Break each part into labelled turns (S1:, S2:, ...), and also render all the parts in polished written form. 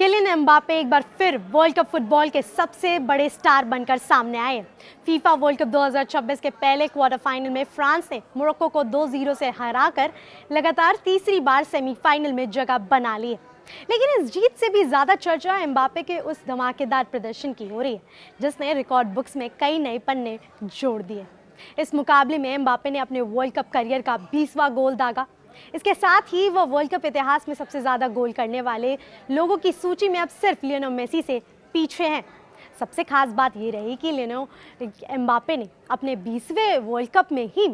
S1: Kylian Mbappe एक बार फिर world cup football के सबसे बड़े स्टार बनकर सामने आए। फीफा वर्ल्ड कप 2026 के पहले क्वार्टर फाइनल में फ्रांस ने मोरक्को को 2-0 से हराकर लगातार तीसरी बार सेमीफाइनल में जगह बना ली है। लेकिन इस जीत से भी ज्यादा चर्चा एम्बापे के उस धमाकेदार प्रदर्शन की हो रही है जिसने रिकॉर्ड बुक्स में कई नए पन्ने जोड़ दिए। इस मुकाबले में एम्बापे ने अपने वर्ल्ड कप करियर का 20वां गोल दागा। इसके साथ ही वह वर्ल्ड कप इतिहास में सबसे ज्यादा गोल करने वाले लोगों की सूची में अब सिर्फ लियोनेल मेसी से पीछे हैं। सबसे खास बात ये रही कि लियोनेल एम्बापे ने अपने 20वें वर्ल्ड कप में ही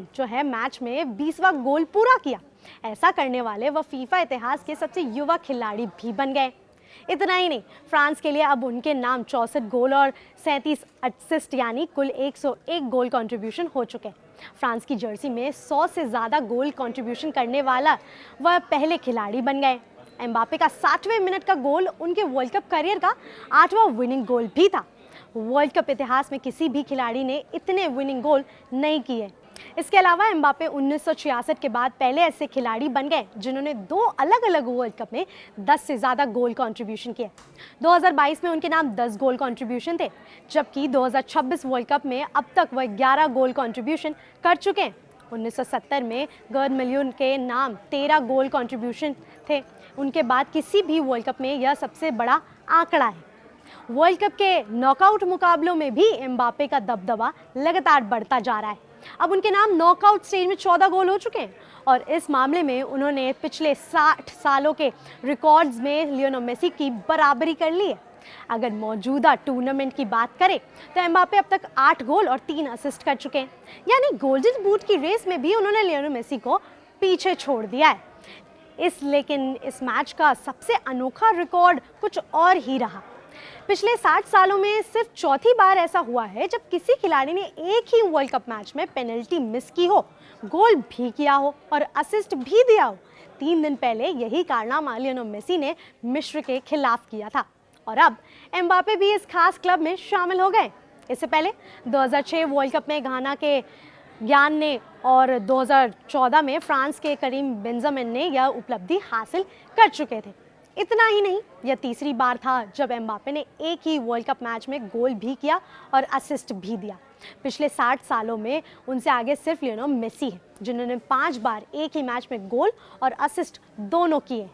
S1: मैच में 20वां गोल पूरा किया। ऐसा करने वाले वह फीफा इतिहास के सबसे युवा खिलाड़ी भी बन गए। इतना ही नहीं, फ्रांस के लिए अब उनके नाम 64 गोल और 37 असिस्ट यानी कुल 101 गोल कंट्रीब्यूशन हो चुके हैं। फ्रांस की जर्सी में 100 से ज़्यादा गोल कंट्रीब्यूशन करने वाला वह पहले खिलाड़ी बन गए। एम्बापे का 60वें मिनट का गोल उनके वर्ल्ड कप करियर का 8वां विनिंग गोल भी था। वर्ल्ड कप इतिहास में किसी भी खिलाड़ी ने इतने विनिंग गोल नहीं किए। इसके अलावा एम्बापे 1966 के बाद पहले ऐसे खिलाड़ी बन गए जिन्होंने 2 अलग अलग वर्ल्ड कप में 10 से ज़्यादा गोल कंट्रीब्यूशन किए। 2022 में उनके नाम 10 गोल कंट्रीब्यूशन थे, जबकि 2026 वर्ल्ड कप में अब तक वह 11 गोल कंट्रीब्यूशन कर चुके हैं। 1970 में गर्ड मिलियन के नाम 13 गोल कंट्रीब्यूशन थे। उनके बाद किसी भी वर्ल्ड कप में यह सबसे बड़ा आंकड़ा है। वर्ल्ड कप के नॉकआउट मुकाबलों में भी एम्बापे का दबदबा लगातार बढ़ता जा रहा है। अब उनके नाम नॉकआउट स्टेज में 14 गोल हो चुके हैं और इस मामले में उन्होंने पिछले 60 सालों के रिकॉर्ड्स में लियोनेल मेसी की बराबरी कर ली है। अगर मौजूदा टूर्नामेंट की बात करें तो एम्बापे अब तक 8 गोल और 3 असिस्ट कर चुके हैं, यानी गोल्डन बूट की रेस में भी उन्होंने लियोनेल मेसी को पीछे छोड़ दिया है। लेकिन इस मैच का सबसे अनोखा रिकॉर्ड कुछ और ही रहा। पिछले 60 सालों में सिर्फ चौथी बार ऐसा हुआ है जब किसी खिलाड़ी ने एक ही वर्ल्ड कप मैच में पेनल्टी मिस की हो, गोल भी किया हो और असिस्ट भी दिया हो। 3 दिन पहले यही कारनामा लियोनेल मेसी ने मिस्र के खिलाफ किया था और अब एम्बापे भी इस खास क्लब में शामिल हो गए। इससे पहले 2006 वर्ल्ड कप में घाना के ज्ञान ने और 2014 में फ्रांस के करीम बेंजामिन ने यह उपलब्धि हासिल कर चुके थे। इतना ही नहीं, यह तीसरी बार था जब एम्बापे ने एक ही वर्ल्ड कप मैच में गोल भी किया और असिस्ट भी दिया। पिछले 60 सालों में उनसे आगे सिर्फ लियोनेल मेसी है जिन्होंने 5 बार एक ही मैच में गोल और असिस्ट दोनों किए।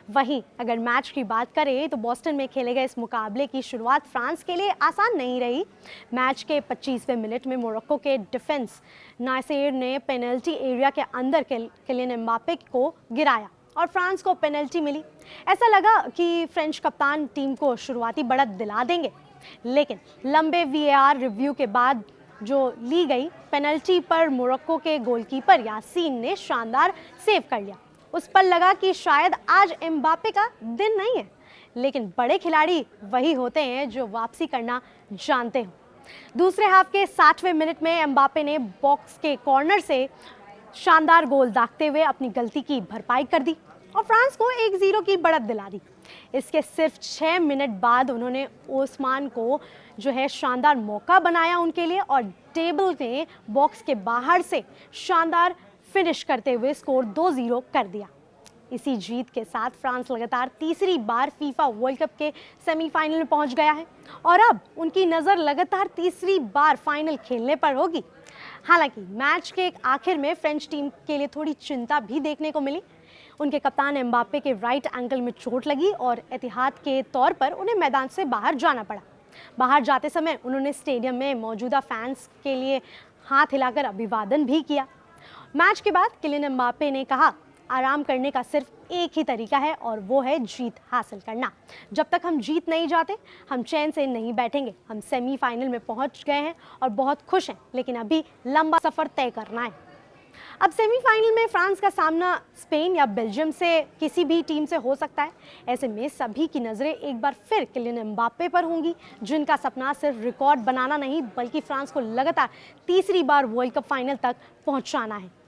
S1: वहीं अगर मैच की बात करें तो बोस्टन में खेले गए इस मुकाबले की शुरुआत फ्रांस के लिए आसान नहीं रही। मैच के 25वें मिनट में मोरक्को के डिफेंस नासेर ने पेनल्टी एरिया के अंदर किलियन एम्बापे को गिराया और फ्रांस को पेनल्टी मिली। ऐसा लगा कि फ्रेंच कप्तान टीम को शुरुआती बढ़त दिला देंगे, लेकिन लंबे वीएआर रिव्यू के बाद जो ली गई पेनल्टी पर मोरक्को के गोलकीपर यासीन ने शानदार सेव कर लिया। उस पर लगा कि शायद आज एम्बापे का दिन नहीं है, लेकिन बड़े खिलाड़ी वही होते हैं जो वापसी करना जानते हो। दूसरे हाफ के 60वें मिनट में एम्बापे ने बॉक्स के कॉर्नर से शानदार गोल दागते हुए अपनी गलती की भरपाई कर दी और फ्रांस को 1-0 की बढ़त दिला दी। इसके सिर्फ 6 मिनट बाद उन्होंने ओस्मान को शानदार मौका बनाया उनके लिए और टेबल ने बॉक्स के बाहर से शानदार फिनिश करते हुए स्कोर 2-0 कर दिया। इसी जीत के साथ फ्रांस लगातार तीसरी बार फीफा वर्ल्ड कप के सेमीफाइनल में पहुंच गया है और अब उनकी नज़र लगातार तीसरी बार फाइनल खेलने पर होगी। हालांकि मैच के आखिर में फ्रेंच टीम के लिए थोड़ी चिंता भी देखने को मिली। उनके कप्तान एम्बापे के राइट एंकल में चोट लगी और एहतियात के तौर पर उन्हें मैदान से बाहर जाना पड़ा। बाहर जाते समय उन्होंने स्टेडियम में मौजूदा फैंस के लिए हाथ हिलाकर अभिवादन भी किया। मैच के बाद किलियन एम्बापे ने कहा, आराम करने का सिर्फ एक ही तरीका है और वो है जीत हासिल करना। जब तक हम जीत नहीं जाते हम चैन से नहीं बैठेंगे। हम सेमीफाइनल में पहुंच गए हैं और बहुत खुश हैं, लेकिन अभी लंबा सफर तय करना है। अब सेमीफाइनल में फ्रांस का सामना स्पेन या बेल्जियम से किसी भी टीम से हो सकता है। ऐसे में सभी की नज़रें एक बार फिर किलियन एम्बापे पर होंगी, जिनका सपना सिर्फ रिकॉर्ड बनाना नहीं बल्कि फ्रांस को लगातार तीसरी बार वर्ल्ड कप फाइनल तक पहुंचाना है।